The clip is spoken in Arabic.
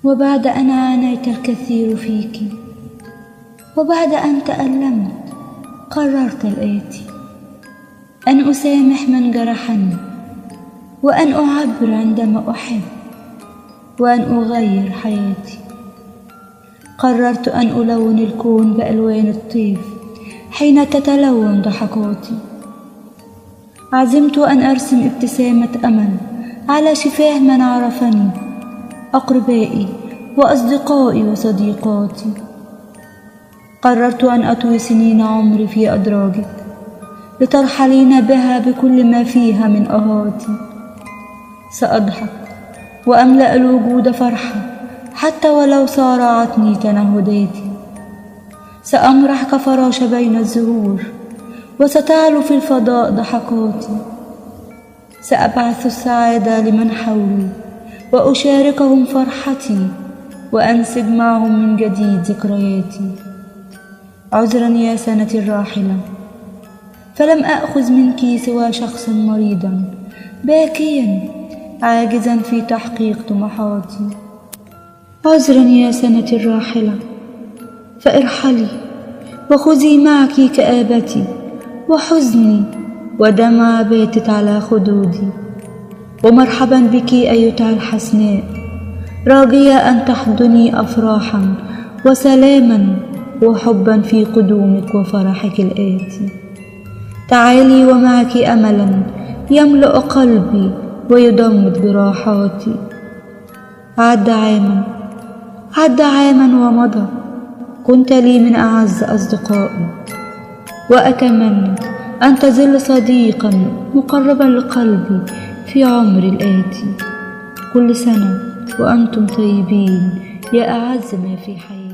وبعد أن عانيت الكثير فيك، وبعد أن تألمت، قررت الآتي: أن أسامح من جرحني، وأن أعبر عندما أحب، وأن أغير حياتي. قررت أن ألون الكون بألوان الطيف حين تتلون ضحكاتي. عزمت أن أرسم ابتسامة أمل على شفاه من عرفني، أقربائي وأصدقائي وصديقاتي. قررت أن أطوي سنين عمري في أدراجك لترحلين بها بكل ما فيها من أهاتي. سأضحك وأملأ الوجود فرحة حتى ولو صارعتني تنهداتي. سأمرح كفراشة بين الزهور، وستعلو في الفضاء ضحكاتي. سأبعث السعادة لمن حولي وأشاركهم فرحتي، وأنسج معهم من جديد ذكرياتي. عذرا يا سنتي الراحلة، فلم أأخذ منك سوى شخصا مريضا باكيا عاجزا في تحقيق طموحاتي. عذرا يا سنتي الراحلة، فارحلي وخذي معك كآبتي وحزني ودمعة باتت على خدودي. ومرحبا بك أيتها الحسناء، راجية أن تحضني أفراحا وسلاما وحبا في قدومك وفرحك الآتي. تعالي ومعك أملا يملأ قلبي ويضمد جراحاتي. عد عاما ومضى، كنت لي من أعز أصدقائي، وأتمنى أن تظل صديقا مقربا لقلبي في عمري الآتي. كل سنة وأنتم طيبين يا أعز ما في حياتي.